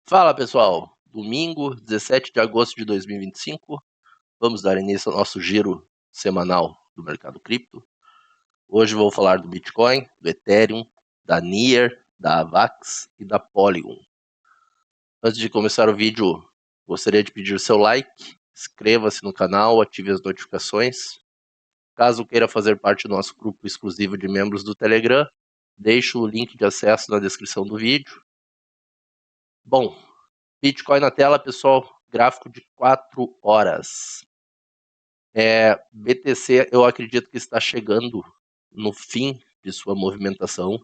Fala pessoal, domingo 17 de agosto de 2025, vamos dar início ao nosso giro semanal do mercado cripto. Hoje vou falar do Bitcoin, do Ethereum, da Near, da Avax e da Polygon. Antes de começar o vídeo, gostaria de pedir o seu like, inscreva-se no canal, ative as notificações. Caso queira fazer parte do nosso grupo exclusivo de membros do Telegram, deixo o link de acesso na descrição do vídeo. Bom, Bitcoin na tela, pessoal, gráfico de 4 horas. BTC, eu acredito que está chegando no fim de sua movimentação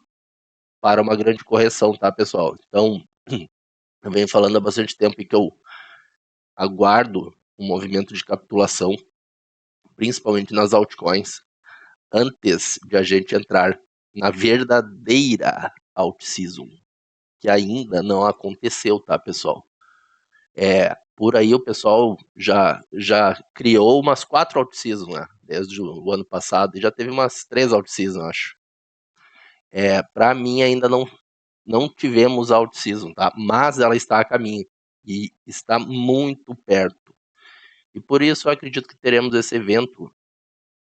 para uma grande correção, tá, pessoal? Então, eu venho falando há bastante tempo que eu aguardo um movimento de capitulação, principalmente nas altcoins, antes de a gente entrar na verdadeira alt-season, que ainda não aconteceu, tá, pessoal? Por aí o pessoal já criou umas 4 alt-seasons, né? Desde o ano passado, e já teve umas 3 alt-seasons, acho. Para mim ainda não tivemos alt-season, tá? Mas ela está a caminho, e está muito perto. E por isso eu acredito que teremos esse evento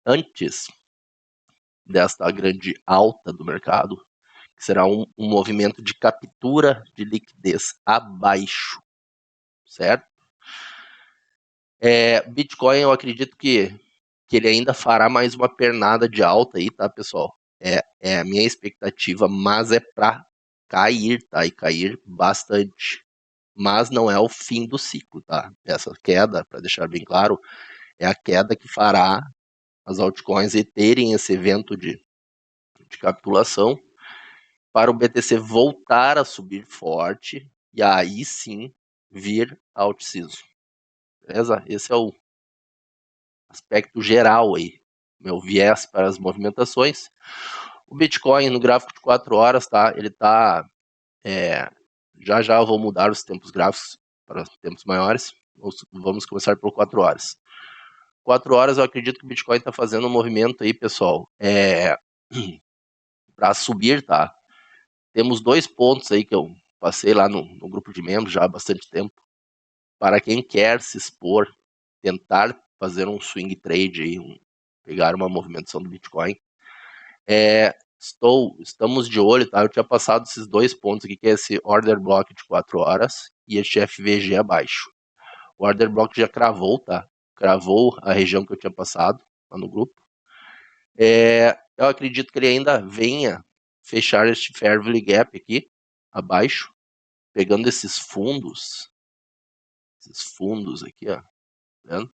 antes desta grande alta do mercado, que será um movimento de captura de liquidez abaixo, certo? Bitcoin, eu acredito que ele ainda fará mais uma pernada de alta aí, tá, pessoal? É a minha expectativa, mas é para cair, tá? E cair bastante. Mas não é o fim do ciclo, tá? Essa queda, para deixar bem claro, é a queda que fará as altcoins terem esse evento de capitulação para o BTC voltar a subir forte e aí sim vir alt-season. Beleza? Esse é o aspecto geral aí, meu viés para as movimentações. O Bitcoin no gráfico de 4 horas, tá? Ele tá já eu vou mudar os tempos gráficos para tempos maiores. Vamos começar por 4 horas. 4 horas eu acredito que o Bitcoin está fazendo um movimento aí, pessoal, para subir, tá? Temos 2 pontos aí que eu passei lá no grupo de membros já há bastante tempo. Para quem quer se expor, tentar fazer um swing trade aí, pegar uma movimentação do Bitcoin. Estamos de olho, tá? Eu tinha passado esses 2 pontos aqui, que é esse order block de 4 horas e este FVG abaixo. O order block já cravou, tá? Cravou a região que eu tinha passado lá no grupo. Eu acredito que ele ainda venha fechar este fair value gap aqui, abaixo, pegando esses fundos aqui, ó, tá vendo?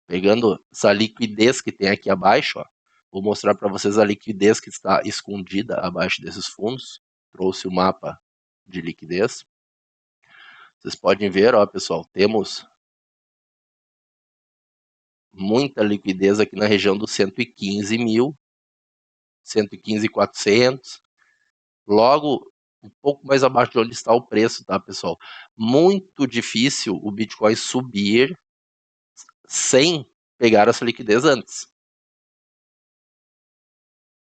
Pegando essa liquidez que tem aqui abaixo, ó. Vou mostrar para vocês a liquidez que está escondida abaixo desses fundos. Trouxe o mapa de liquidez. Vocês podem ver, ó, pessoal, temos muita liquidez aqui na região dos 115 mil, 115.400. Logo, um pouco mais abaixo de onde está o preço, tá, pessoal? Muito difícil o Bitcoin subir sem pegar essa liquidez antes,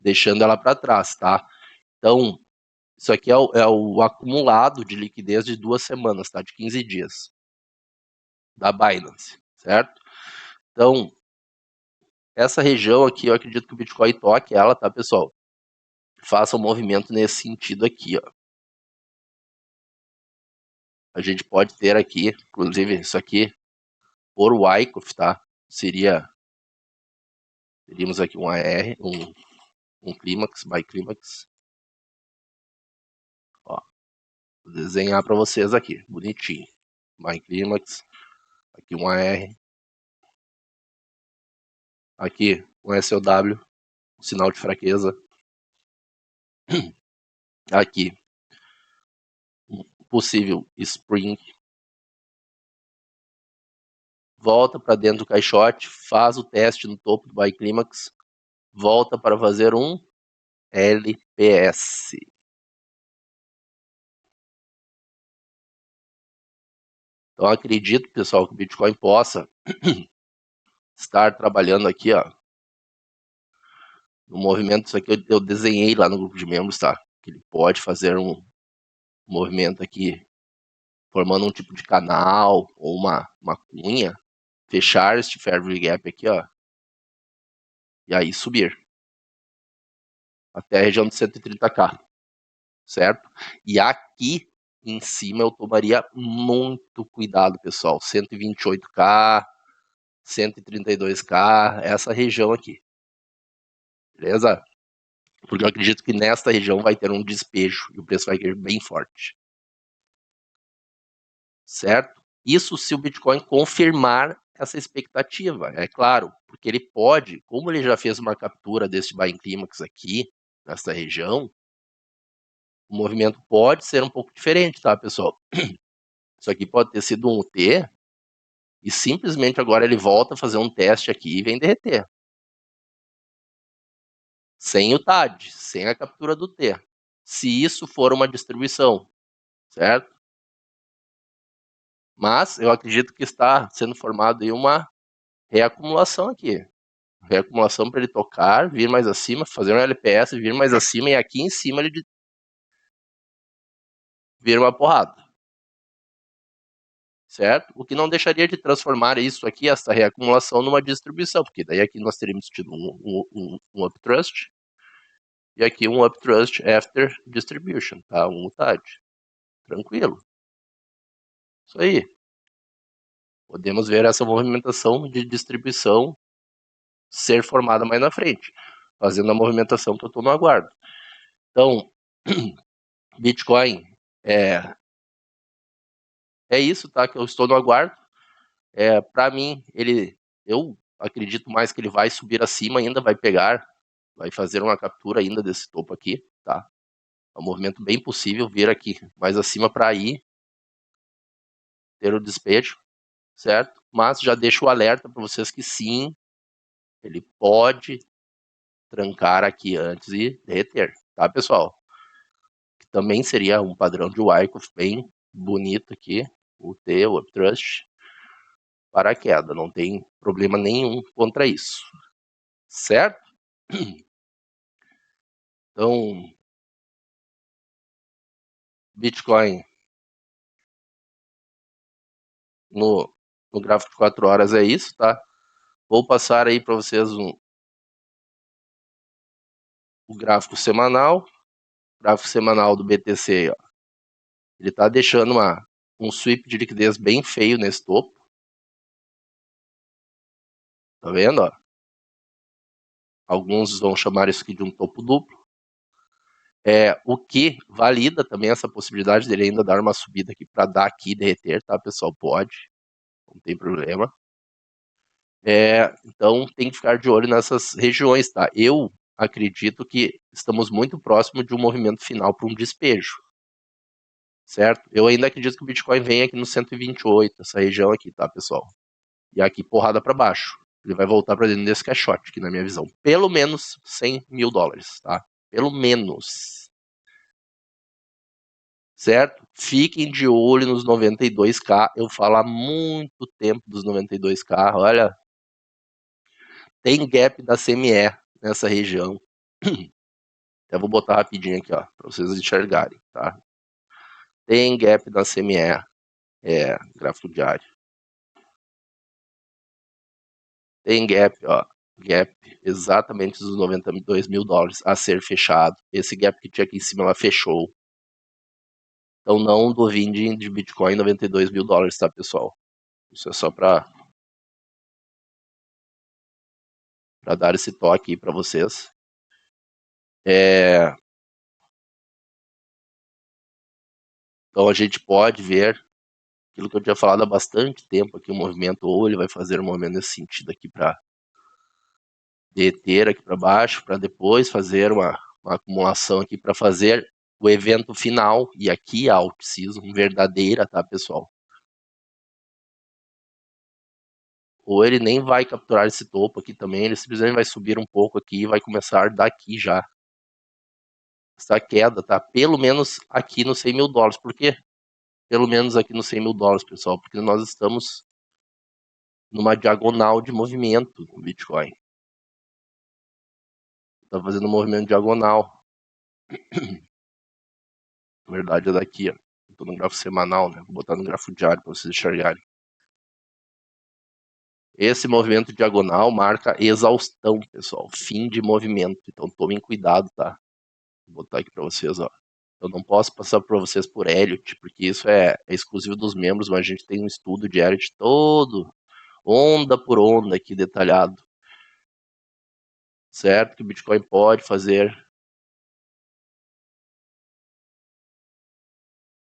deixando ela para trás, tá? Então, isso aqui é o acumulado de liquidez de 2 semanas, tá? De 15 dias da Binance, certo? Então, essa região aqui, eu acredito que o Bitcoin toque ela, tá, pessoal? Faça um movimento nesse sentido aqui, ó. A gente pode ter aqui, inclusive, isso aqui, por Wyckoff, tá? Teríamos aqui um AR, um clímax, by clímax. Ó, vou desenhar para vocês aqui, bonitinho. By clímax, aqui um AR. Aqui um SLW, um sinal de fraqueza. Aqui, um possível spring. Volta para dentro do caixote, faz o teste no topo do buy clímax, volta para fazer um LPS. Então acredito, pessoal, que o Bitcoin possa estar trabalhando aqui, ó, no movimento. Isso aqui eu desenhei lá no grupo de membros, tá? Que ele pode fazer um movimento aqui formando um tipo de canal ou uma cunha, fechar este fair value gap aqui, ó, e aí subir até a região de 130k, certo? E aqui em cima eu tomaria muito cuidado, pessoal, 128k, 132k, essa região aqui, beleza? Porque eu acredito que nesta região vai ter um despejo e o preço vai ir bem forte, certo? Isso se o Bitcoin confirmar essa expectativa, é claro, porque ele pode, como ele já fez uma captura desse buying climax aqui, nessa região, o movimento pode ser um pouco diferente, tá, pessoal? Isso aqui pode ter sido um UT e simplesmente agora ele volta a fazer um teste aqui e vem derreter. Sem o TAD, sem a captura do T. Se isso for uma distribuição, certo? Mas eu acredito que está sendo formado aí uma reacumulação aqui. Reacumulação para ele tocar, vir mais acima, fazer um LPS, vir mais acima e aqui em cima ele vir uma porrada. Certo? O que não deixaria de transformar isso aqui, essa reacumulação, numa distribuição, porque daí aqui nós teríamos tido um uptrust e aqui um uptrust after distribution, tá? Um TAD. Tranquilo. Isso aí. Podemos ver essa movimentação de distribuição ser formada mais na frente, fazendo a movimentação que eu estou no aguardo. Então, Bitcoin é isso, tá? Que eu estou no aguardo. Para mim, eu acredito mais que ele vai subir acima ainda, vai pegar, vai fazer uma captura ainda desse topo aqui, tá? É um movimento bem possível vir aqui mais acima para ir ter o despejo, certo? Mas já deixo o alerta para vocês que sim, ele pode trancar aqui antes e derreter, tá, pessoal? Que também seria um padrão de Wyckoff bem bonito aqui, o T, o Uptrust, para a queda, não tem problema nenhum contra isso, certo? Então, Bitcoin no gráfico de 4 horas é isso, tá? Vou passar aí para vocês o gráfico semanal. O gráfico semanal do BTC, ó, ele tá deixando um sweep de liquidez bem feio nesse topo. Tá vendo, ó? Alguns vão chamar isso aqui de um topo duplo. O que valida também essa possibilidade dele ainda dar uma subida aqui para dar aqui e derreter, tá, pessoal? Pode, não tem problema. Então tem que ficar de olho nessas regiões, tá? Eu acredito que estamos muito próximo de um movimento final para um despejo, certo? Eu ainda acredito que o Bitcoin vem aqui no 128, essa região aqui, tá, pessoal? E aqui porrada para baixo. Ele vai voltar para dentro desse caixote aqui, na minha visão. Pelo menos 100 mil dólares, tá? Pelo menos. Certo? Fiquem de olho nos 92k. Eu falo há muito tempo dos 92k. Olha, tem gap da CME nessa região. Eu vou botar rapidinho aqui, ó, para vocês enxergarem, tá? Tem gap da CME, gráfico diário. Tem gap, ó, gap exatamente dos 92 mil dólares a ser fechado. Esse gap que tinha aqui em cima, ela fechou. Então não duvide de Bitcoin 92 mil dólares, tá, pessoal? Isso é só para dar esse toque aí para vocês. Então a gente pode ver aquilo que eu tinha falado há bastante tempo aqui, o movimento, ou ele vai fazer um movimento nesse sentido aqui para deter aqui para baixo, para depois fazer uma acumulação aqui para fazer o evento final, e aqui a alt-season verdadeira, tá, pessoal? Ou ele nem vai capturar esse topo aqui também, ele simplesmente vai subir um pouco aqui e vai começar daqui já. Essa queda, tá? Pelo menos aqui nos 100 mil dólares. Por quê? Pelo menos aqui nos 100 mil dólares, pessoal, porque nós estamos numa diagonal de movimento no Bitcoin. Tá fazendo um movimento diagonal. Na verdade é daqui, ó. Estou no gráfico semanal, né? Vou botar no gráfico diário para vocês enxergarem. Esse movimento diagonal marca exaustão, pessoal. Fim de movimento. Então tomem cuidado, tá? Vou botar aqui para vocês, ó. Eu não posso passar para vocês por Elliott, porque isso é exclusivo dos membros, mas a gente tem um estudo de Elliott todo, onda por onda aqui detalhado. Certo? Que o Bitcoin pode fazer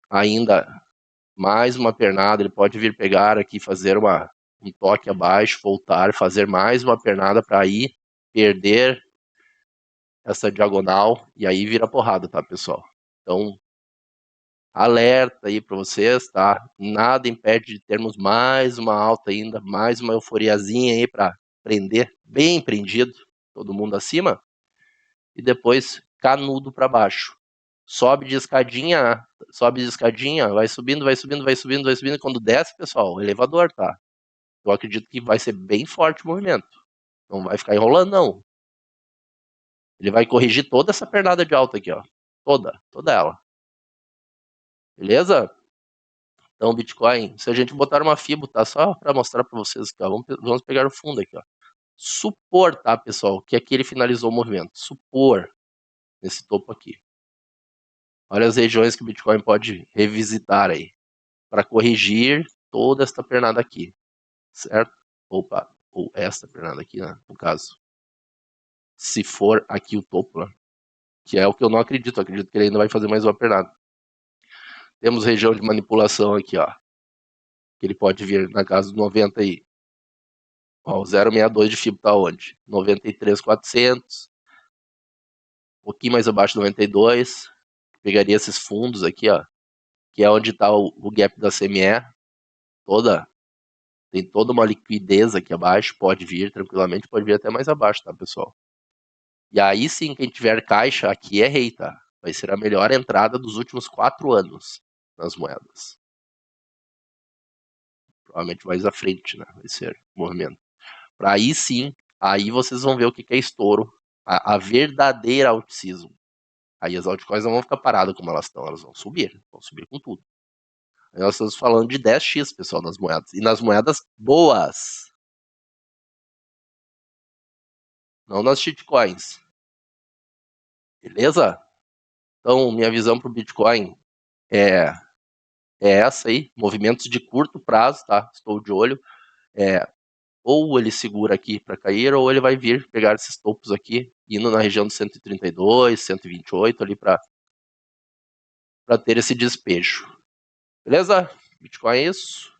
ainda mais uma pernada, ele pode vir pegar aqui, fazer um toque abaixo, voltar, fazer mais uma pernada para aí perder essa diagonal e aí vira porrada, tá, pessoal? Então, alerta aí para vocês, tá? Nada impede de termos mais uma alta ainda, mais uma euforiazinha aí para prender, bem prendido, todo mundo acima, e depois canudo para baixo. Sobe de escadinha, vai subindo, vai subindo, vai subindo, vai subindo, quando desce, pessoal, elevador, tá? Eu acredito que vai ser bem forte o movimento. Não vai ficar enrolando, não. Ele vai corrigir toda essa pernada de alta aqui, ó. Toda ela. Beleza? Então, Bitcoin, se a gente botar uma FIBO, tá? Só para mostrar para vocês aqui, ó. Vamos pegar o fundo aqui, ó. Supor, tá, pessoal? Que aqui ele finalizou o movimento. Supor nesse topo aqui. Olha as regiões que o Bitcoin pode revisitar aí para corrigir toda esta pernada aqui, certo? Opa, ou esta pernada aqui, né, no caso. Se for aqui o topo, né? Que é o que eu não acredito. Eu acredito que ele ainda vai fazer mais uma pernada. Temos região de manipulação aqui, ó. Que ele pode vir na casa do 90 aí. Ó, o 0,62 de FIBO tá onde? 93,400. Um pouquinho mais abaixo do 92. Pegaria esses fundos aqui, ó. Que é onde tá o gap da CME. Tem toda uma liquidez aqui abaixo. Pode vir tranquilamente. Pode vir até mais abaixo, tá, pessoal? E aí sim, quem tiver caixa, aqui é rei, tá? Vai ser a melhor entrada dos últimos 4 anos nas moedas. Provavelmente mais à frente, né? Vai ser o movimento. Para aí sim, aí vocês vão ver o que é estouro, a verdadeira alt-season. Aí as altcoins não vão ficar paradas como elas estão, elas vão subir com tudo. Aí nós estamos falando de 10x, pessoal, nas moedas. E nas moedas boas. Não nas shitcoins. Beleza? Então, minha visão para o Bitcoin é essa aí. Movimentos de curto prazo, tá? Estou de olho. Ou ele segura aqui para cair, ou ele vai vir pegar esses topos aqui, indo na região do 132, 128 ali para ter esse despejo. Beleza? Bitcoin é isso.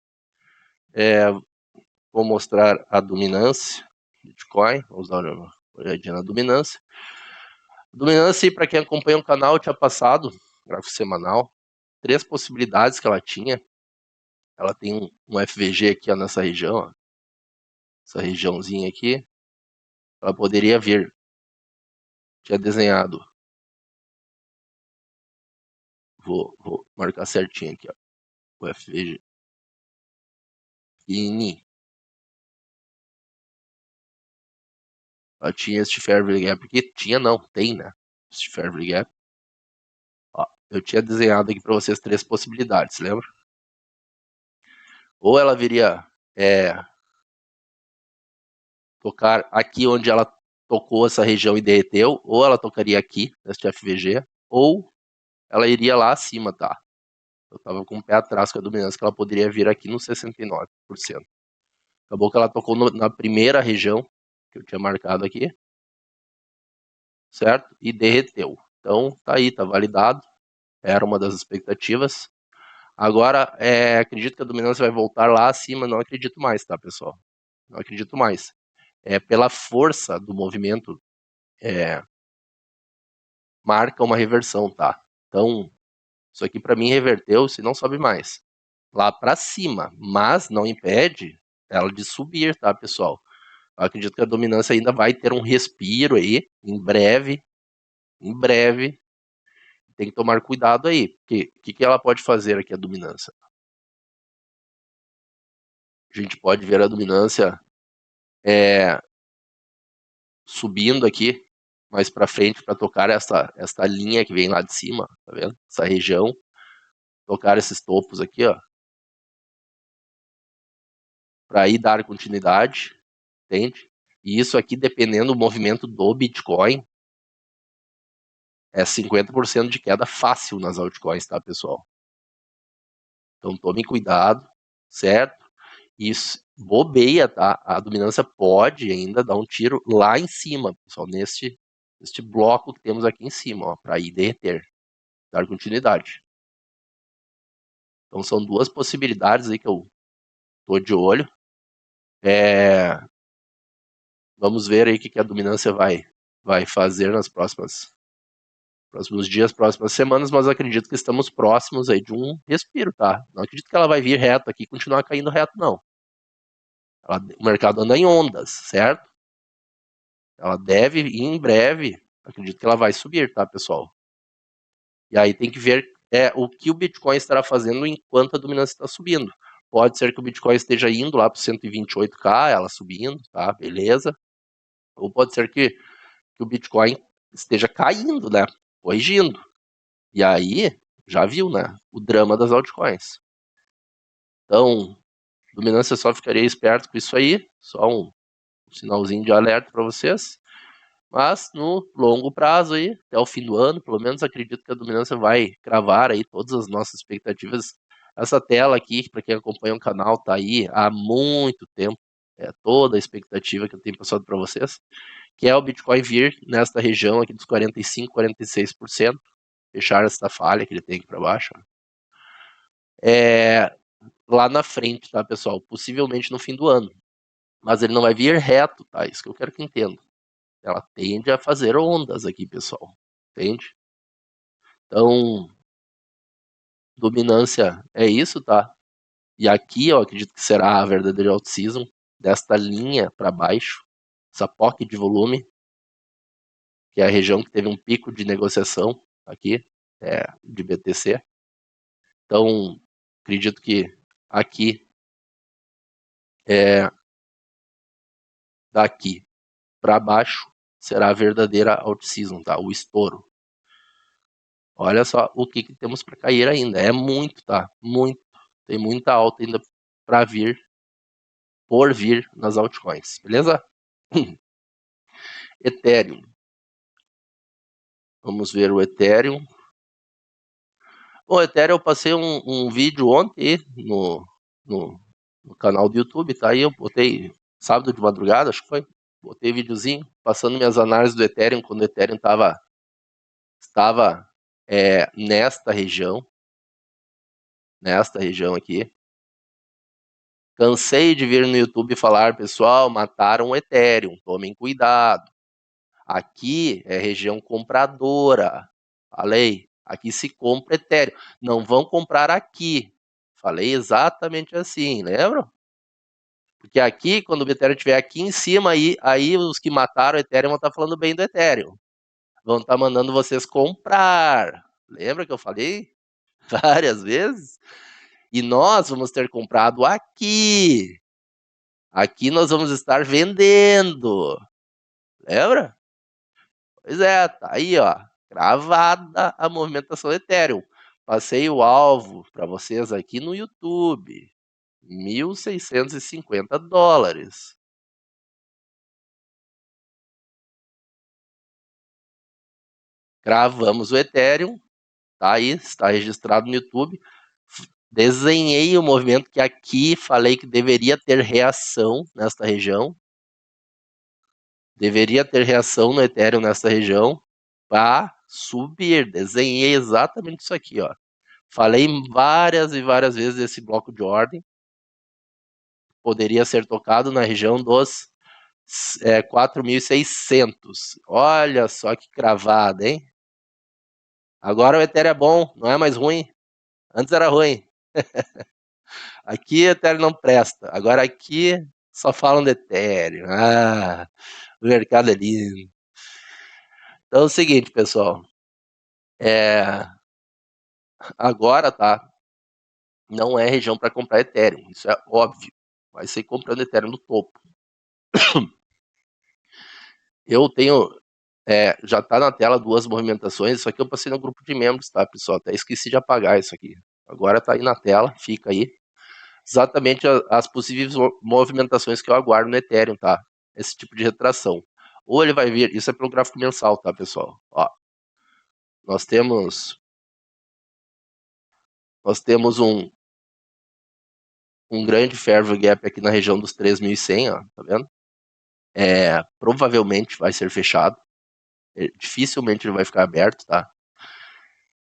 Vou mostrar a dominância. Bitcoin, vamos dar uma olhadinha na dominância. Dominância, para quem acompanha o canal, tinha passado, gráfico semanal, 3 possibilidades que ela tinha. Ela tem um FVG aqui ó, nessa região, ó. Essa regiãozinha aqui. Ela poderia vir. Tinha desenhado. Vou marcar certinho aqui, ó. O FVG. Ini. Ela tinha este Fairview Gap aqui. Tinha não, tem, né? Este Fairview Gap. Ó, eu tinha desenhado aqui para vocês 3 possibilidades, lembra? Ou ela viria tocar aqui onde ela tocou essa região e derreteu, ou ela tocaria aqui, neste FVG, ou ela iria lá acima, tá? Eu tava com o pé atrás com a dominância, que ela poderia vir aqui no 69%. Acabou que ela tocou na primeira região, que eu tinha marcado aqui, certo? E derreteu. Então, tá aí, tá validado. Era uma das expectativas. Agora, acredito que a dominância vai voltar lá acima, não acredito mais, tá, pessoal? Não acredito mais. Pela força do movimento, marca uma reversão, tá? Então, isso aqui para mim reverteu, se não sobe mais. Lá para cima, mas não impede ela de subir, tá, pessoal? Eu acredito que a dominância ainda vai ter um respiro aí, em breve. Tem que tomar cuidado aí, porque o que ela pode fazer aqui, a dominância? A gente pode ver a dominância subindo aqui mais para frente para tocar esta linha que vem lá de cima, tá vendo? Essa região, tocar esses topos aqui, ó, para aí dar continuidade, entende? E isso aqui, dependendo do movimento do Bitcoin, é 50% de queda fácil nas altcoins, tá, pessoal? Então tomem cuidado, certo? Isso, bobeia, tá? A dominância pode ainda dar um tiro lá em cima, pessoal, neste bloco que temos aqui em cima, ó, para ir derreter, dar continuidade. Então são duas possibilidades aí que eu tô de olho. Vamos ver aí o que a dominância vai fazer nas próximos dias, próximas semanas, mas acredito que estamos próximos aí de um respiro, tá? Não acredito que ela vai vir reto aqui e continuar caindo reto, não. O mercado anda em ondas, certo? Ela deve, em breve, acredito que ela vai subir, tá, pessoal? E aí tem que ver o que o Bitcoin estará fazendo enquanto a dominância está subindo. Pode ser que o Bitcoin esteja indo lá para 128k, ela subindo, tá? Beleza. Ou pode ser que o Bitcoin esteja caindo, né? Corrigindo. E aí, já viu, né? O drama das altcoins. Então, dominância, só ficaria esperto com isso aí. Só um sinalzinho de alerta para vocês. Mas no longo prazo aí, até o fim do ano, pelo menos acredito que a dominância vai cravar aí todas as nossas expectativas. Essa tela aqui, para quem acompanha o canal, tá aí há muito tempo. É toda a expectativa que eu tenho passado para vocês, que é o Bitcoin vir nesta região aqui dos 45, 46%, fechar essa falha que ele tem aqui para baixo. Lá na frente, tá, pessoal? Possivelmente no fim do ano. Mas ele não vai vir reto, tá? Isso que eu quero que entenda. Ela tende a fazer ondas aqui, pessoal. Entende? Então, dominância é isso, tá? E aqui eu acredito que será a verdadeira alt-season, desta linha para baixo, essa POC de volume, que é a região que teve um pico de negociação aqui, de BTC. Então, acredito que aqui, daqui para baixo, será a verdadeira alt-season, tá? O estouro. Olha só o que temos para cair ainda. É muito, tá? Muito. Tem muita alta ainda para vir, por vir nas altcoins, beleza? Ethereum. Vamos ver o Ethereum. O Ethereum, eu passei um vídeo ontem no canal do YouTube, tá? Aí eu botei, sábado de madrugada, acho que foi, botei videozinho, passando minhas análises do Ethereum, quando o Ethereum estava nesta região aqui. Cansei de vir no YouTube falar, pessoal, mataram o Ethereum, tomem cuidado. Aqui é região compradora. Falei, aqui se compra Ethereum. Não vão comprar aqui. Falei exatamente assim, lembram? Porque aqui, quando o Ethereum estiver aqui em cima, aí os que mataram o Ethereum vão estar falando bem do Ethereum. Vão estar mandando vocês comprar. Lembra que eu falei várias vezes? E nós vamos ter comprado aqui. Aqui nós vamos estar vendendo. Lembra? Pois é, tá aí, ó. Gravada a movimentação do Ethereum. Passei o alvo para vocês aqui no YouTube. $1.650. Gravamos o Ethereum. Tá aí, está registrado no YouTube. Desenhei o movimento que aqui falei que deveria ter reação nesta região. Deveria ter reação no Ethereum nessa região para subir. Desenhei exatamente isso aqui, ó. Falei várias e várias vezes desse bloco de ordem. Poderia ser tocado na região dos 4.600. Olha só que cravada, hein? Agora o Ethereum é bom, não é mais ruim. Antes era ruim. Aqui o Ethereum não presta. Agora aqui só falam de Ethereum. Ah, o mercado é lindo. Então é o seguinte, pessoal. Agora, tá? Não é região para comprar Ethereum. Isso é óbvio. Vai ser comprando Ethereum no topo. Eu tenho... já tá na tela duas movimentações. Isso aqui eu passei no grupo de membros, tá, pessoal? Até esqueci de apagar isso aqui. Agora tá aí na tela, fica aí. Exatamente as possíveis movimentações que eu aguardo no Ethereum, tá? Esse tipo de retração. Ou ele vai vir, isso é pelo gráfico mensal, tá, pessoal? Ó, nós temos um grande fair value gap aqui na região dos 3.100, ó, tá vendo? Provavelmente vai ser fechado. Dificilmente ele vai ficar aberto, tá?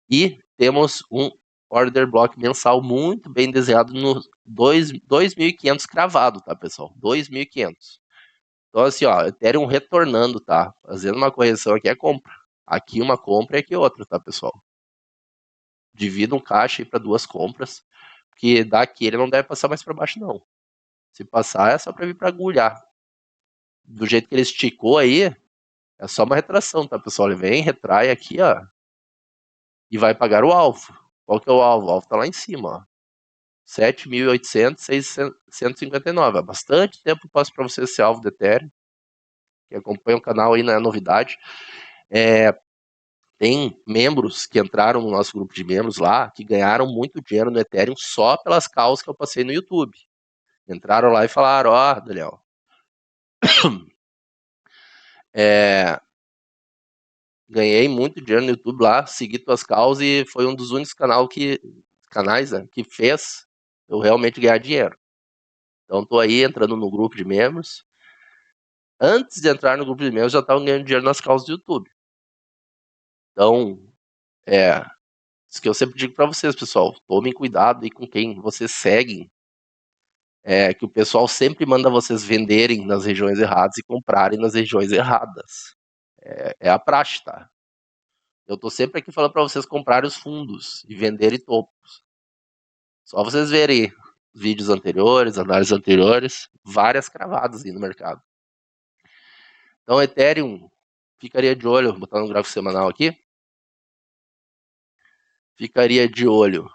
E temos um order block mensal muito bem desenhado no 2.500 cravado, tá, pessoal? 2.500. Então, assim, ó, Ethereum retornando, tá? Fazendo uma correção aqui é compra. Aqui uma compra e aqui outra, tá, pessoal? Divida um caixa aí para 2 compras, porque daqui ele não deve passar mais para baixo, não. Se passar, é só para vir para agulhar. Do jeito que ele esticou aí, é só uma retração, tá, pessoal? Ele vem, retrai aqui, ó, e vai pagar o alvo. Qual que é o alvo? O alvo tá lá em cima, ó. 7.800,659. Há bastante tempo eu passo para você esse alvo do Ethereum. Que acompanha o canal aí, não é novidade. Tem membros que entraram no nosso grupo de membros lá, que ganharam muito dinheiro no Ethereum só pelas causas que eu passei no YouTube. Entraram lá e falaram, ó, Daniel, ganhei muito dinheiro no YouTube lá, segui tuas causas e foi um dos únicos canais, né, que fez eu realmente ganhar dinheiro. Então tô aí entrando no grupo de membros. Antes de entrar no grupo de membros, já estavam ganhando dinheiro nas causas do YouTube. Então, isso que eu sempre digo para vocês, pessoal, tomem cuidado aí com quem vocês seguem, que o pessoal sempre manda vocês venderem nas regiões erradas e comprarem nas regiões erradas. É a praxe, tá? Eu tô sempre aqui falando para vocês comprarem os fundos e venderem topos. Só vocês verem vídeos anteriores, análises anteriores, várias cravadas aí no mercado. Então, Ethereum, ficaria de olho, vou botar no gráfico semanal aqui, ficaria de olho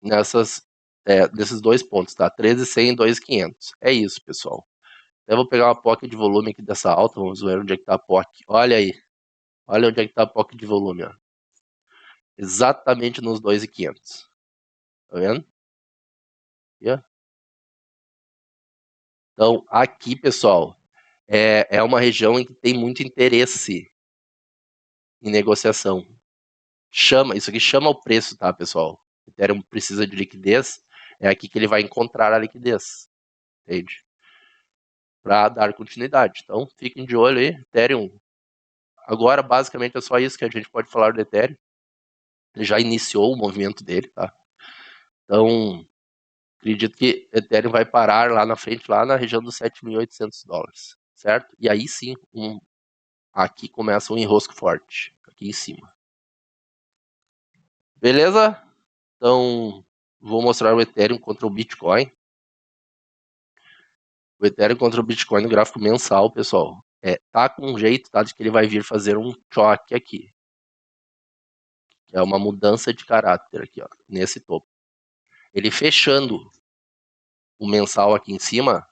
nesses 2 pontos, tá? 13.100 e 2.500. É isso, pessoal. Eu vou pegar uma POC de volume aqui dessa alta, vamos ver onde é que tá a POC. Olha aí. Olha onde é que tá a POC de volume, ó. Exatamente nos 2.500. Tá vendo? Aqui, ó. Então, aqui, pessoal, é uma região em que tem muito interesse em negociação. Isso aqui chama o preço, tá, pessoal? O Ethereum precisa de liquidez, é aqui que ele vai encontrar a liquidez. Entende? Para dar continuidade. Então, fiquem de olho aí, Ethereum. Agora, basicamente, é só isso que a gente pode falar do Ethereum. Ele já iniciou o movimento dele, tá? Então, acredito que Ethereum vai parar lá na frente, lá na região dos $7.800, certo? E aí sim, aqui começa um enrosco forte, aqui em cima. Beleza? Então, vou mostrar o Ethereum contra o Bitcoin. O Ethereum contra o Bitcoin no gráfico mensal, pessoal. Tá com um jeito, tá, de que ele vai vir fazer um choque aqui. Que é uma mudança de caráter aqui, ó, nesse topo. Ele fechando o mensal aqui em cima,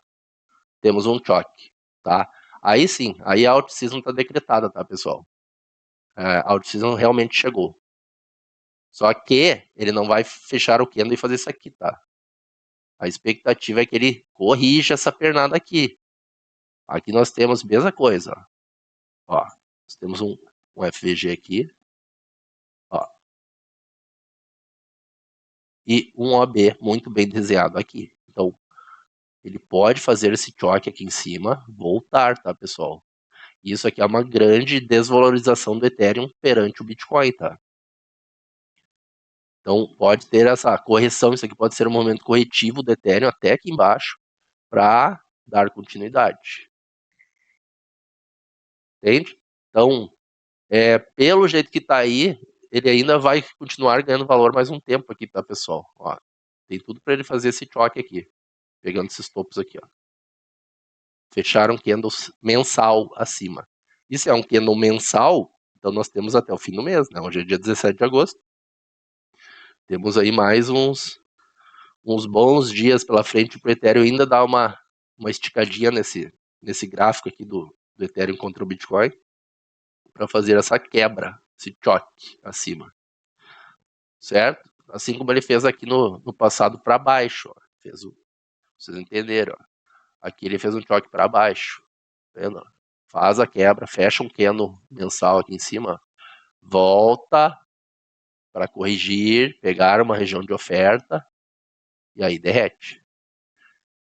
temos um choque, tá? Aí sim, aí a out-season tá decretada, tá, pessoal? A out-season realmente chegou. Só que ele não vai fechar o candle e fazer isso aqui, tá? A expectativa é que ele corrija essa pernada aqui. Aqui nós temos a mesma coisa, ó. Nós temos um FVG aqui, ó. E um OB muito bem desenhado aqui. Então, ele pode fazer esse choque aqui em cima, voltar, tá, pessoal? Isso aqui é uma grande desvalorização do Ethereum perante o Bitcoin, tá? Então, pode ter essa correção, isso aqui pode ser um momento corretivo do Ethereum até aqui embaixo, para dar continuidade. Entende? Então, pelo jeito que tá aí, ele ainda vai continuar ganhando valor mais um tempo aqui, tá, pessoal? Ó, tem tudo para ele fazer esse choque aqui, pegando esses topos aqui, ó. Fecharam candle mensal acima. Isso é um candle mensal, então nós temos até o fim do mês, né? Hoje é dia 17 de agosto. Temos aí mais uns bons dias pela frente para o Ethereum ainda dar uma esticadinha nesse gráfico aqui do Ethereum contra o Bitcoin para fazer essa quebra, esse choque acima. certo? Assim como ele fez aqui no passado para baixo, ó. Vocês entenderam, ó. Aqui ele fez um choque para baixo, tá vendo? Faz a quebra, fecha um candle mensal aqui em cima, volta para corrigir, pegar uma região de oferta e aí derrete.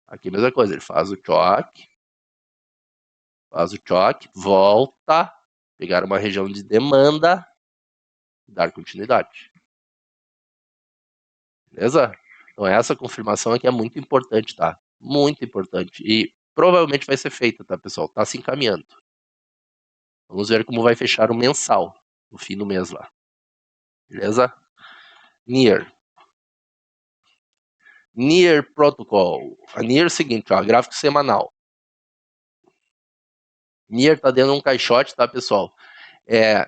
Aqui a mesma coisa, ele faz o choque, volta, pegar uma região de demanda, dar continuidade. Beleza? Então essa confirmação aqui é muito importante, tá? Muito importante. E provavelmente vai ser feita, tá, pessoal? Tá se encaminhando. Vamos ver como vai fechar o mensal, no fim do mês lá. Beleza? Near Protocol. A Near é o seguinte, ó, gráfico semanal. Near tá dentro de um caixote, tá, pessoal?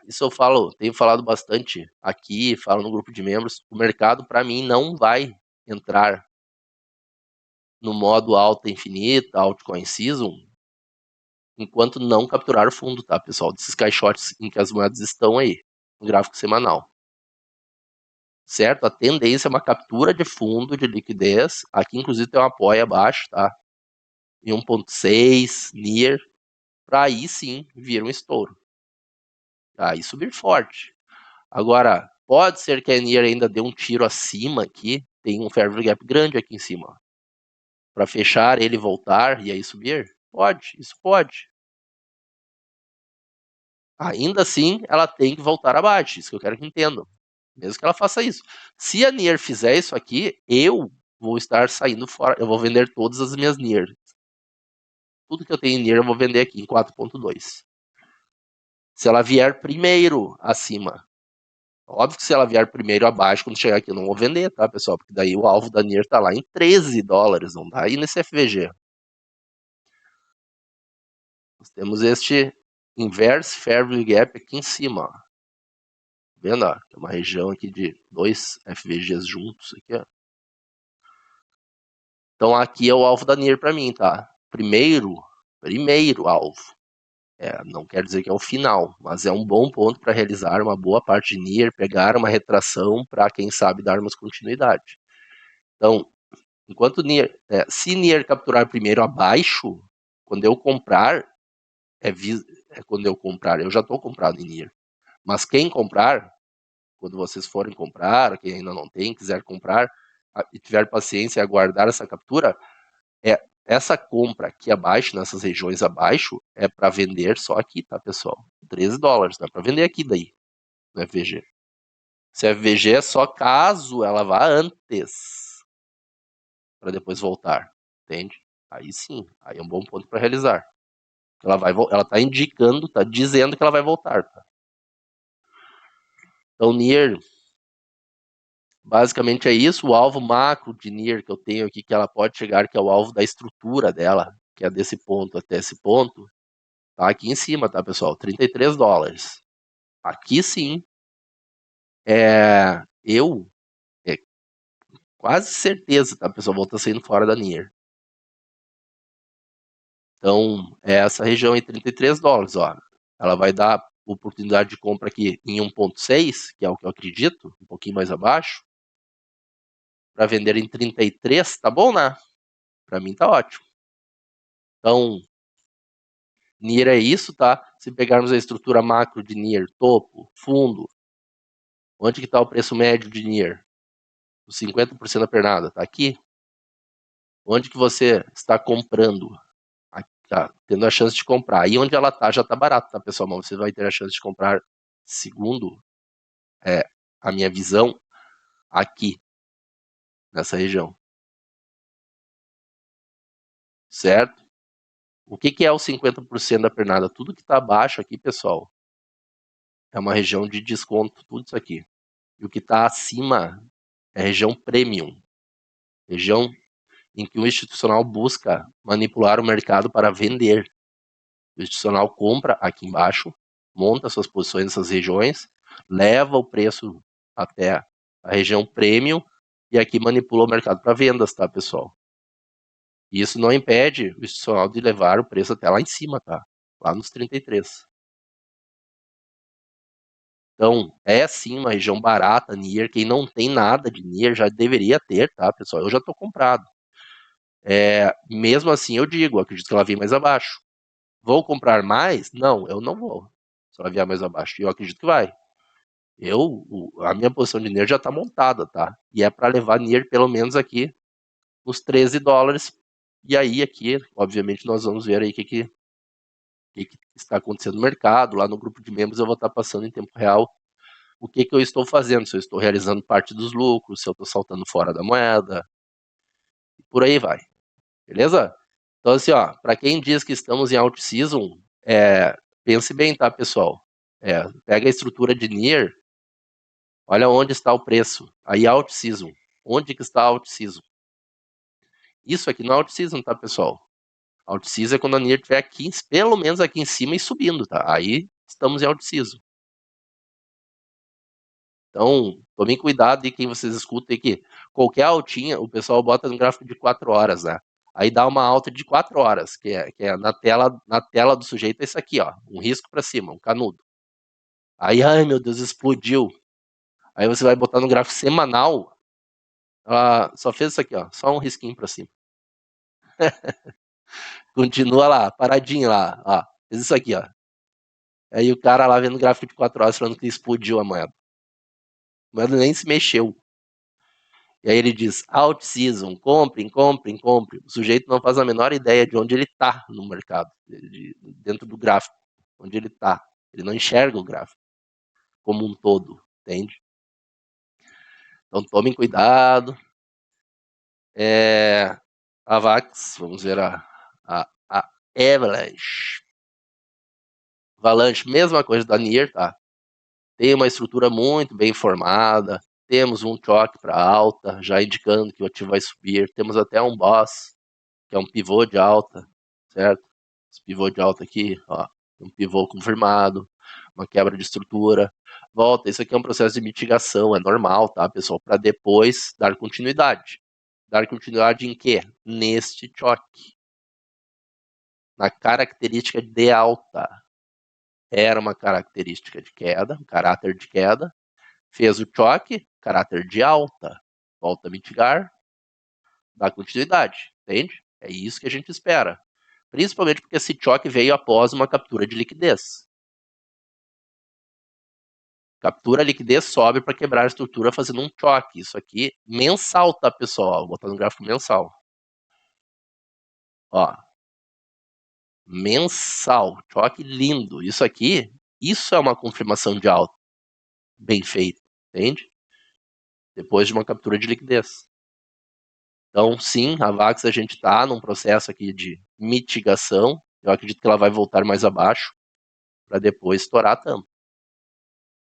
Isso eu tenho falado bastante aqui, falo no grupo de membros. O mercado, para mim, não vai entrar no modo alta infinita, altcoin season, enquanto não capturar o fundo, tá, pessoal? Desses caixotes em que as moedas estão aí, no gráfico semanal. Certo? A tendência é uma captura de fundo de liquidez. Aqui, inclusive, tem um apoio abaixo, tá? Em 1.6, near, para aí sim vir um estouro. Aí subir forte. Agora, pode ser que a near ainda dê um tiro acima aqui, tem um fair value gap grande aqui em cima. Para fechar ele voltar e aí subir? Pode, isso pode. Ainda assim, ela tem que voltar abaixo, isso que eu quero que entendam. Mesmo que ela faça isso. Se a Nier fizer isso aqui, eu vou estar saindo fora, eu vou vender todas as minhas Nier. Tudo que eu tenho em Nier eu vou vender aqui em 4.2. Se ela vier primeiro acima. Óbvio que se ela vier primeiro abaixo, quando chegar aqui eu não vou vender, tá, pessoal? Porque daí o alvo da Nier tá lá em $13, não tá aí nesse FVG. Nós temos este Inverse Fair Value Gap aqui em cima, ó. Vendo, ó, tem uma região aqui de 2 FVGs juntos aqui, ó. Então aqui é o alvo da NIR para mim, tá? Primeiro alvo. Não quer dizer que é o final, mas é um bom ponto para realizar uma boa parte de NIR, pegar uma retração para quem sabe darmos continuidade. Então, enquanto NIR, se NIR capturar primeiro abaixo, quando eu comprar, quando eu comprar, eu já estou comprado em NIR. Mas quem comprar, quando vocês forem comprar, quem ainda não tem, quiser comprar, e tiver paciência e aguardar essa captura, essa compra aqui abaixo, nessas regiões abaixo, é para vender só aqui, tá, pessoal? $13, dá para vender aqui daí, no FVG. Se a FVG é só caso ela vá antes, para depois voltar, entende? Aí sim, aí é um bom ponto para realizar. Ela tá indicando, tá dizendo que ela vai voltar, tá? Então, NIR, basicamente é isso. O alvo macro de NIR que eu tenho aqui, que ela pode chegar, que é o alvo da estrutura dela, que é desse ponto até esse ponto, tá aqui em cima, tá, pessoal? $33. Aqui sim, eu, quase certeza, tá, pessoal? Vou estar saindo fora da NIR. Então, essa região aí, $33, ó. Ela vai dar oportunidade de compra aqui em 1.6, que é o que eu acredito, um pouquinho mais abaixo, para vender em 33, tá bom, né? Para mim tá ótimo. Então, NIR é isso, tá? Se pegarmos a estrutura macro de NIR, topo, fundo, onde que tá o preço médio de NIR? Os 50% da pernada, tá aqui. Onde que você está comprando? Aqui, tá, tendo a chance de comprar. Aí onde ela tá, já tá barato, tá, pessoal? Mas você vai ter a chance de comprar, segundo a minha visão, aqui, nessa região. Certo? O que que é o 50% da pernada? Tudo que tá abaixo aqui, pessoal, é uma região de desconto, tudo isso aqui. E o que tá acima é região premium. Região em que o institucional busca manipular o mercado para vender. O institucional compra aqui embaixo, monta suas posições nessas regiões, leva o preço até a região premium e aqui manipula o mercado para vendas, tá, pessoal? E isso não impede o institucional de levar o preço até lá em cima, tá? Lá nos 33. Então, é sim uma região barata, NIR. Quem não tem nada de NIR já deveria ter, tá, pessoal? Eu já tô comprado. Mesmo assim, eu digo, acredito que ela vem mais abaixo. Vou comprar mais? Não, eu não vou. Se ela vier mais abaixo. E eu acredito que vai. A minha posição de NIR já tá montada, tá? E é para levar NIR pelo menos aqui nos 13 dólares. E aí, aqui, obviamente, nós vamos ver aí o que está acontecendo no mercado. Lá no grupo de membros eu vou estar passando em tempo real o que eu estou fazendo, se eu estou realizando parte dos lucros, se eu estou saltando fora da moeda, e por aí vai, beleza? Então, assim, ó, para quem diz que estamos em alt season, pense bem, tá, pessoal? Pega a estrutura de NIR, olha onde está o preço, aí alt season, onde que está alt season? Isso aqui não é alt season, tá, pessoal? Alt season é quando a NIR estiver aqui, pelo menos aqui em cima e subindo, tá? Aí estamos em alt season. Então, tomem cuidado de quem vocês escutam, que qualquer altinha, o pessoal bota no gráfico de 4 horas, né? Aí dá uma alta de 4 horas, que é na tela do sujeito é isso aqui, ó, um risco para cima, um canudo. Aí, ai meu Deus, explodiu. Aí você vai botar no gráfico semanal, ela só fez isso aqui, ó, só um risquinho para cima. Continua lá, paradinho lá, ó, fez isso aqui, ó. Aí o cara lá vendo o gráfico de 4 horas falando que explodiu a moeda. A moeda nem se mexeu. E aí ele diz, out season, comprem, comprem, comprem. O sujeito não faz a menor ideia de onde ele está no mercado, dentro do gráfico, onde ele está. Ele não enxerga o gráfico como um todo, entende? Então tomem cuidado. A VAX, vamos ver a Avalanche. Avalanche, mesma coisa da NIR, tá? Tem uma estrutura muito bem formada, temos um choque para alta, já indicando que o ativo vai subir, temos até um boss, que é um pivô de alta, certo? Esse pivô de alta aqui, ó, um pivô confirmado, uma quebra de estrutura, volta, isso aqui é um processo de mitigação, é normal, tá, pessoal? Para depois dar continuidade. Dar continuidade em quê? Neste choque. Na característica de alta. Era uma característica de queda, um caráter de queda, fez o choque, caráter de alta, volta a mitigar, dá continuidade, entende? É isso que a gente espera. Principalmente porque esse choque veio após uma captura de liquidez. Captura a liquidez, sobe para quebrar a estrutura fazendo um choque. Isso aqui mensal, tá, pessoal? Vou botar no gráfico mensal. Ó. Mensal. Choque lindo. Isso é uma confirmação de alta. Bem feito, entende? Depois de uma captura de liquidez. Então, sim, a VAX a gente está num processo aqui de mitigação. Eu acredito que ela vai voltar mais abaixo para depois estourar a tampa.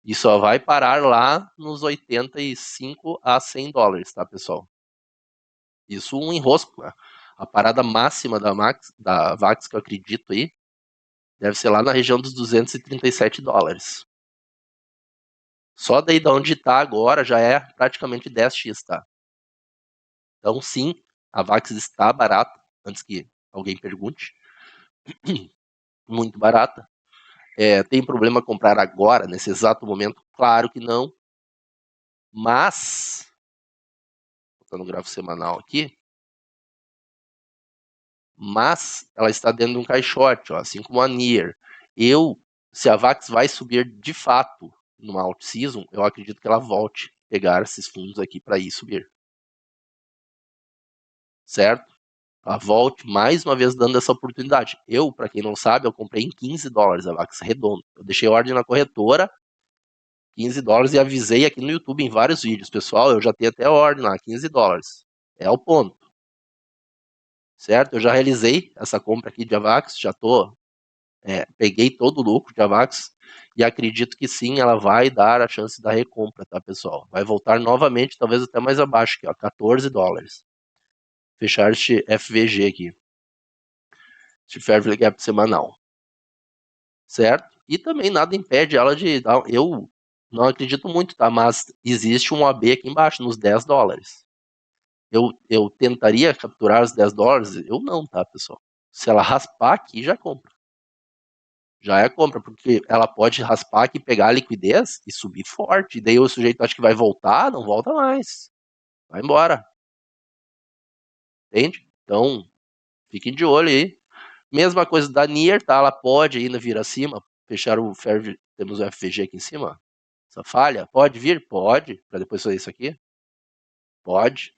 E só vai parar lá nos 85 a 100 dólares, tá, pessoal? Isso um enrosco. Né? A parada máxima da VAX, que eu acredito aí, deve ser lá na região dos 237 dólares. Só daí de onde está agora já é praticamente 10x, tá? Então, sim, a VAX está barata, antes que alguém pergunte. Muito barata. Tem problema comprar agora, nesse exato momento? Claro que não. Mas, botando o gráfico semanal aqui, mas ela está dentro de um caixote, ó, assim como a NIR. Se a VAX vai subir de fato numa alt season, eu acredito que ela volte a pegar esses fundos aqui para ir subir. Certo? Ela volte mais uma vez dando essa oportunidade. Para quem não sabe, eu comprei em 15 dólares a VAX redondo. Eu deixei ordem na corretora, 15 dólares, e avisei aqui no YouTube em vários vídeos. Pessoal, eu já tenho até ordem lá, 15 dólares. É o ponto. Certo? Eu já realizei essa compra aqui de Avax, peguei todo o lucro de Avax e acredito que sim, ela vai dar a chance da recompra, tá, pessoal? Vai voltar novamente, talvez até mais abaixo aqui, ó, 14 dólares. Fechar este FVG aqui. Este Fair Value Gap semanal. Certo? E também nada impede ela de dar. Eu não acredito muito, tá? Mas existe um AB aqui embaixo, nos 10 dólares. Eu tentaria capturar os 10 dólares? Eu não, tá, pessoal? Se ela raspar aqui, já compra. já é compra, porque ela pode raspar aqui, pegar a liquidez e subir forte. E daí o sujeito acha que vai voltar, não volta mais. Vai embora. Entende? Então, fiquem de olho aí. Mesma coisa da Nier, tá? Ela pode ainda vir acima. Fechar o ferro, temos o FVG aqui em cima. Essa falha, pode vir? Pode. Para depois fazer isso aqui? Pode.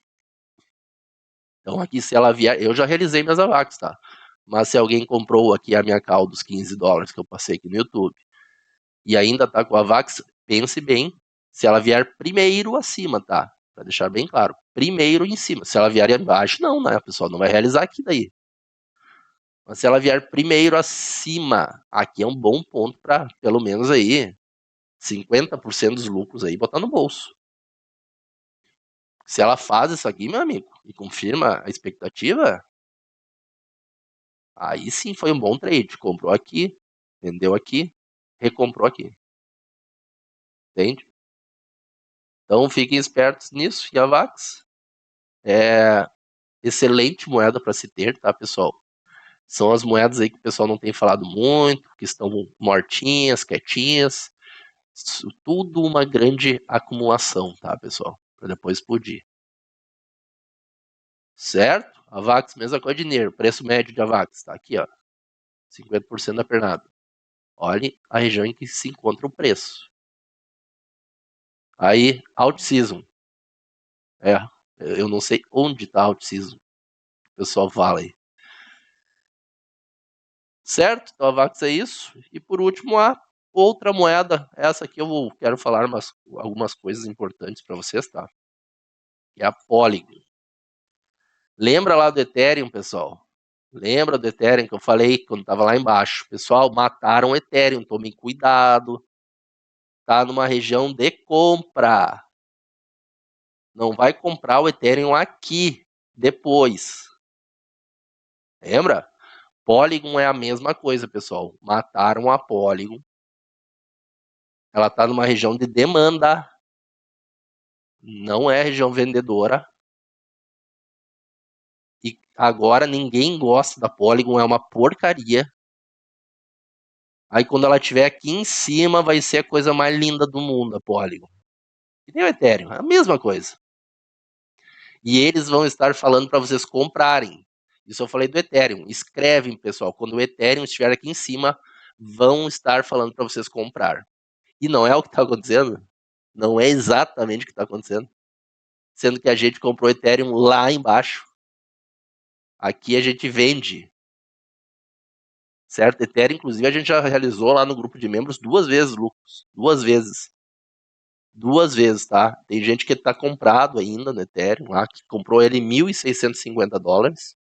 Então aqui se ela vier, eu já realizei minhas AVAX, tá? Mas se alguém comprou aqui a minha call dos $15 que eu passei aqui no YouTube e ainda tá com a AVAX, pense bem se ela vier primeiro acima, tá? Para deixar bem claro, primeiro em cima. Se ela vier embaixo, não, né, pessoal? Não vai realizar aqui daí. Mas se ela vier primeiro acima, aqui é um bom ponto para, pelo menos aí, 50% dos lucros aí botar no bolso. Se ela faz isso aqui, meu amigo, e confirma a expectativa, aí sim foi um bom trade. Comprou aqui, vendeu aqui, recomprou aqui. Entende? Então fiquem espertos nisso. E a VAX é excelente moeda para se ter, tá, pessoal? São as moedas aí que o pessoal não tem falado muito, que estão mortinhas, quietinhas. Tudo uma grande acumulação, tá, pessoal? Para depois explodir. Certo? A VAX, mesma coisa de dinheiro. Preço médio de AVAX, tá aqui, ó. 50% da pernada. Olhe a região em que se encontra o preço. Aí, Alt Season. Eu não sei onde tá Alt Season. O pessoal fala aí. Certo? Então a VAX é isso. E por último, a outra moeda. Essa aqui eu quero falar algumas coisas importantes para vocês, tá? Que é a Polygon. Lembra lá do Ethereum, pessoal? Lembra do Ethereum que eu falei quando estava lá embaixo? Pessoal, mataram o Ethereum. Tomem cuidado. Tá numa região de compra. Não vai comprar o Ethereum aqui depois. Lembra? Polygon é a mesma coisa, pessoal. Mataram a Polygon. Ela está numa região de demanda. Não é região vendedora. E agora ninguém gosta da Polygon. É uma porcaria. Aí quando ela estiver aqui em cima, vai ser a coisa mais linda do mundo, a Polygon. E nem o Ethereum. É a mesma coisa. E eles vão estar falando para vocês comprarem. Isso eu falei do Ethereum. Escrevem, pessoal. Quando o Ethereum estiver aqui em cima, vão estar falando para vocês comprar. E não é o que está acontecendo. Não é exatamente o que está acontecendo. Sendo que a gente comprou Ethereum lá embaixo. Aqui a gente vende. Certo? Ethereum, inclusive, a gente já realizou lá no grupo de membros 2 vezes lucros. 2 vezes. 2 vezes, tá? Tem gente que está comprado ainda no Ethereum lá, que comprou ele em $1.650.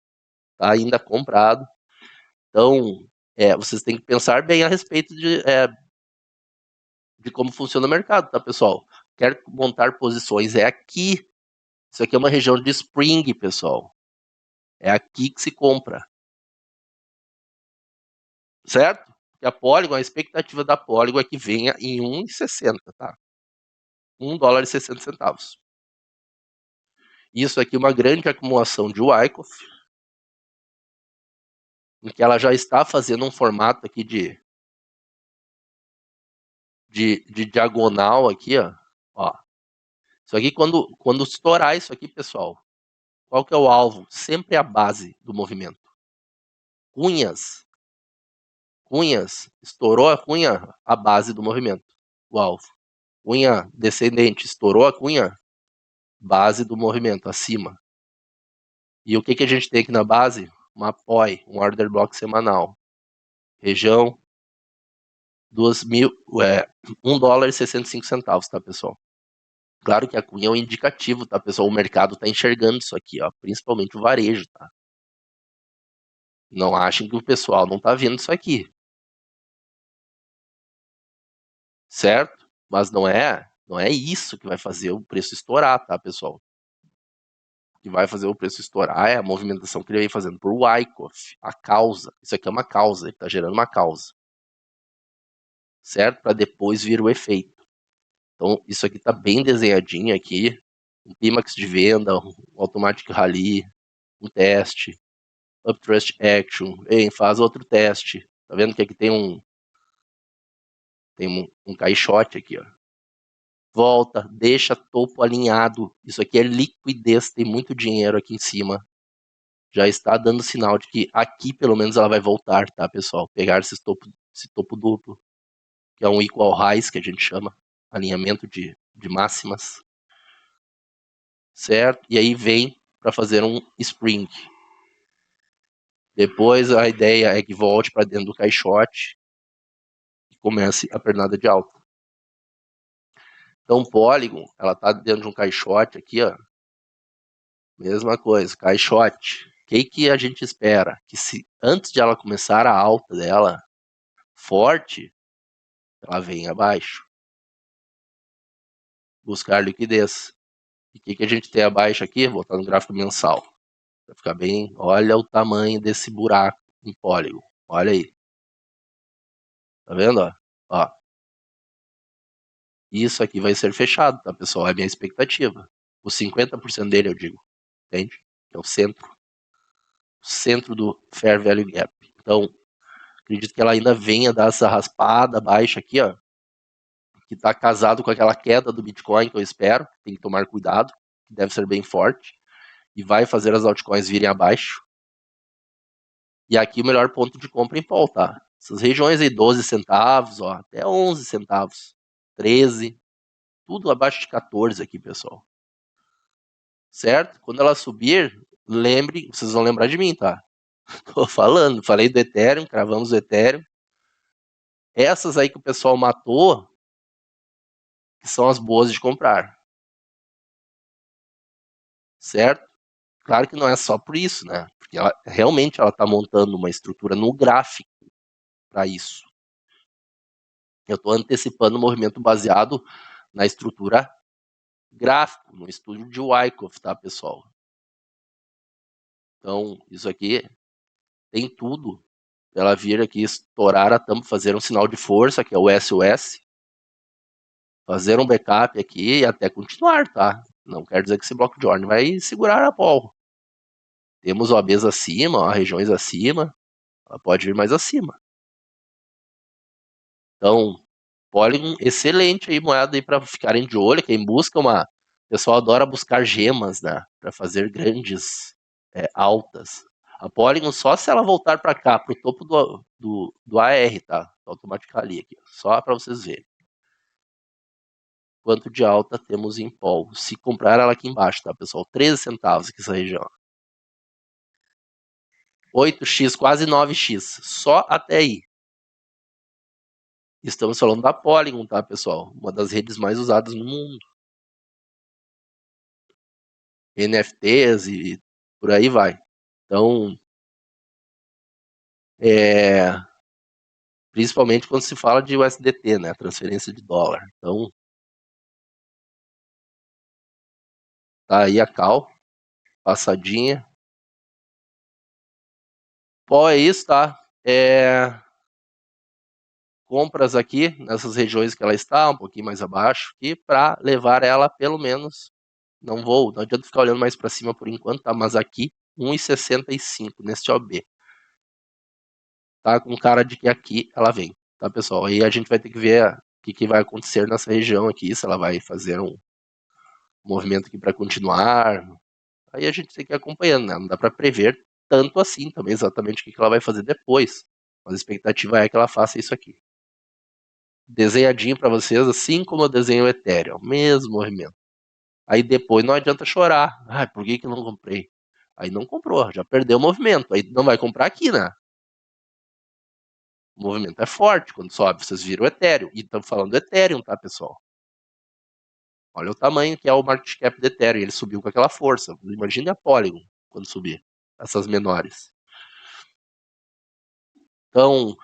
Tá ainda comprado. Então, vocês têm que pensar bem a respeito de como funciona o mercado, tá, pessoal? Quer montar posições, é aqui. Isso aqui é uma região de Spring, pessoal. É aqui que se compra. Certo? Porque a Polygon, a expectativa da Polygon é que venha em 1,60, tá? $1,60. Isso aqui é uma grande acumulação de Wyckoff, em que ela já está fazendo um formato aqui de diagonal aqui, ó. Isso aqui, quando estourar isso aqui, pessoal, qual que é o alvo? Sempre a base do movimento. Cunhas, estourou a cunha, a base do movimento, o alvo. Cunha descendente, estourou a cunha, base do movimento, acima. E o que a gente tem aqui na base? Uma POI, um order block semanal. Região $1,65, tá, pessoal? Claro que a cunha é um indicativo, tá, pessoal? O mercado tá enxergando isso aqui, ó, principalmente o varejo, tá? Não achem que o pessoal não tá vendo isso aqui. Certo? Mas não é isso que vai fazer o preço estourar, tá, pessoal? O que vai fazer o preço estourar é a movimentação que ele vem fazendo por Wyckoff, a causa. Isso aqui é uma causa, ele tá gerando uma causa. Certo? Para depois vir o efeito. Então, isso aqui tá bem desenhadinho aqui. Um clímax de venda, um automatic rally, um teste, uptrust action, faz outro teste. Tá vendo que aqui tem Tem um caixote aqui, ó. Volta, deixa topo alinhado. Isso aqui é liquidez, tem muito dinheiro aqui em cima. Já está dando sinal de que aqui pelo menos ela vai voltar, tá, pessoal? Pegar esse topo duplo, que é um equal highs, que a gente chama, alinhamento de máximas, certo? E aí vem para fazer um spring. Depois a ideia é que volte para dentro do caixote e comece a pernada de alta. Então, Polygon, ela tá dentro de um caixote aqui, ó. Mesma coisa, caixote. O que a gente espera? Que se antes de ela começar a alta dela forte, ela venha abaixo. Buscar liquidez. E o que a gente tem abaixo aqui? Vou botar no gráfico mensal. Pra ficar bem. Olha o tamanho desse buraco em Polygon. Olha aí. Tá vendo? Ó. Isso aqui vai ser fechado, tá, pessoal? É a minha expectativa. Os 50% dele, eu digo. Entende? Que é o centro do Fair Value Gap. Então, acredito que ela ainda venha dar essa raspada baixa aqui, ó. Que tá casado com aquela queda do Bitcoin que eu espero. Tem que tomar cuidado. Que deve ser bem forte. E vai fazer as altcoins virem abaixo. E aqui o melhor ponto de compra em Paul, tá? Essas regiões aí, 12 centavos, ó, até 11 centavos, 13, tudo abaixo de 14 aqui, pessoal. Certo? Quando ela subir, lembre, vocês vão lembrar de mim, tá? Tô falando, falei do Ethereum, cravamos o Ethereum. Essas aí que o pessoal matou, que são as boas de comprar. Certo? Claro que não é só por isso, né? Porque ela, realmente ela tá montando uma estrutura no gráfico para isso. Eu estou antecipando o movimento baseado na estrutura gráfico, no estudo de Wyckoff, tá, pessoal? Então, isso aqui tem tudo para ela vir aqui estourar a tampa, fazer um sinal de força, que é o SOS, fazer um backup aqui e até continuar, tá? Não quer dizer que esse bloco de ordem vai segurar a Paul. Temos OBs acima, ó, regiões acima, ela pode vir mais acima. Então, Polygon, excelente aí, moeda aí para ficarem de olho, quem busca uma... O pessoal adora buscar gemas, né, para fazer grandes altas. A Polygon, só se ela voltar para cá, para o topo do AR, tá? Automatically aqui, só para vocês verem. Quanto de alta temos em Pol. Se comprar ela aqui embaixo, tá, pessoal? 13 centavos aqui essa região. 8x, quase 9x. Só até aí. Estamos falando da Polygon, tá, pessoal? Uma das redes mais usadas no mundo. NFTs e por aí vai. Então, principalmente quando se fala de USDT, né? Transferência de dólar. Então, tá aí a cal, passadinha. Qual é isso, tá? Compras aqui, nessas regiões que ela está, um pouquinho mais abaixo, aqui, para levar ela pelo menos, não adianta ficar olhando mais para cima por enquanto, tá? Mas aqui, 1,65 neste OB. Tá com cara de que aqui ela vem, tá, pessoal? Aí a gente vai ter que ver o que vai acontecer nessa região aqui, se ela vai fazer um movimento aqui para continuar. Aí a gente tem que ir acompanhando, né? Não dá para prever tanto assim também exatamente o que ela vai fazer depois. Mas a expectativa é que ela faça isso aqui. Desenhadinho para vocês, assim como eu desenho o Ethereum, mesmo movimento. Aí depois não adianta chorar. Ah, por que não comprei? Aí não comprou, já perdeu o movimento. Aí não vai comprar aqui, né? O movimento é forte quando sobe. Vocês viram o Ethereum. E estamos falando do Ethereum, tá, pessoal? Olha o tamanho que é o market cap do Ethereum. Ele subiu com aquela força. Imagine a Polygon quando subir. Essas menores. Então,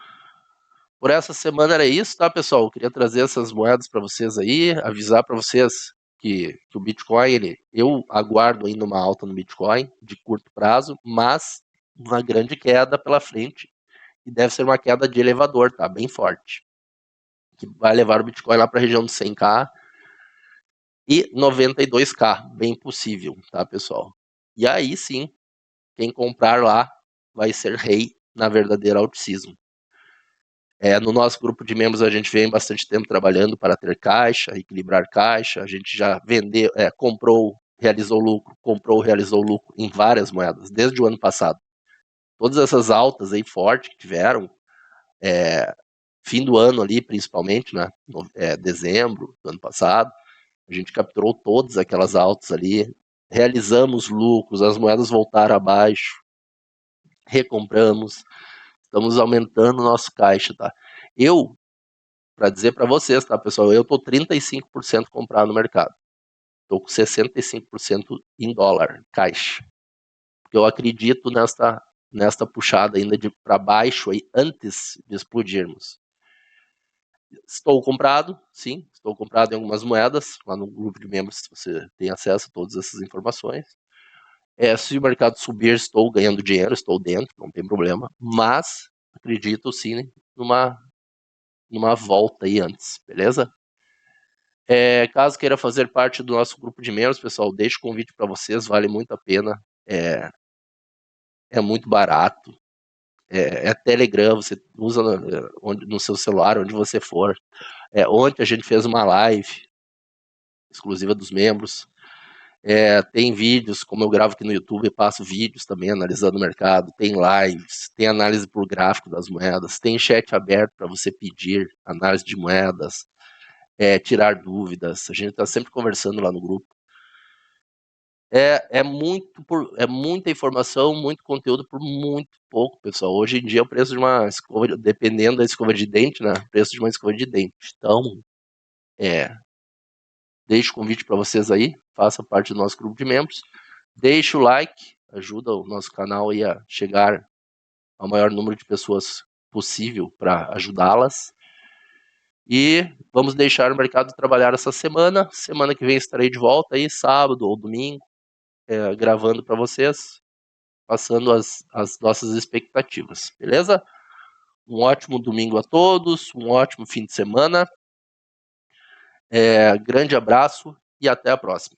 por essa semana era isso, tá, pessoal? Eu queria trazer essas moedas para vocês aí, avisar para vocês que o Bitcoin, eu aguardo ainda uma alta no Bitcoin de curto prazo, mas uma grande queda pela frente e deve ser uma queda de elevador, tá? Bem forte. Que vai levar o Bitcoin lá para a região de 100k e 92k, bem possível, tá, pessoal? E aí sim, quem comprar lá vai ser rei na verdadeira altcismo. No nosso grupo de membros, a gente vem bastante tempo trabalhando para ter caixa, equilibrar caixa. A gente já vendeu, comprou, realizou lucro em várias moedas, desde o ano passado. Todas essas altas aí fortes que tiveram, fim do ano ali, principalmente, né? Dezembro do ano passado, a gente capturou todas aquelas altas ali, realizamos lucros, as moedas voltaram abaixo, recompramos, estamos aumentando o nosso caixa, tá? Para dizer para vocês, tá, pessoal, eu tô 35% comprado no mercado. Tô com 65% em dólar, caixa. Porque eu acredito nesta puxada ainda para baixo aí, antes de explodirmos. Estou comprado, sim, estou comprado em algumas moedas. Lá no grupo de membros você tem acesso a todas essas informações. Se o mercado subir, estou ganhando dinheiro, estou dentro, não tem problema. Mas acredito sim numa volta aí antes, beleza? Caso queira fazer parte do nosso grupo de membros, pessoal, deixo o convite para vocês, vale muito a pena. É muito barato. É Telegram, você usa no seu celular, onde você for. Ontem a gente fez uma live exclusiva dos membros. Tem vídeos, como eu gravo aqui no YouTube, passo vídeos também analisando o mercado. Tem lives, tem análise por gráfico das moedas, tem chat aberto para você pedir análise de moedas, tirar dúvidas. A gente está sempre conversando lá no grupo. É muita informação, muito conteúdo por muito pouco, pessoal. Hoje em dia o preço de uma escova, dependendo da escova de dente, né? O preço de uma escova de dente. Então, deixo o convite para vocês aí, faça parte do nosso grupo de membros. Deixe o like, ajuda o nosso canal aí a chegar ao maior número de pessoas possível para ajudá-las. E vamos deixar o mercado trabalhar essa semana. Semana que vem estarei de volta aí, sábado ou domingo, gravando para vocês, passando as nossas expectativas, beleza? Um ótimo domingo a todos, um ótimo fim de semana. Grande abraço e até a próxima.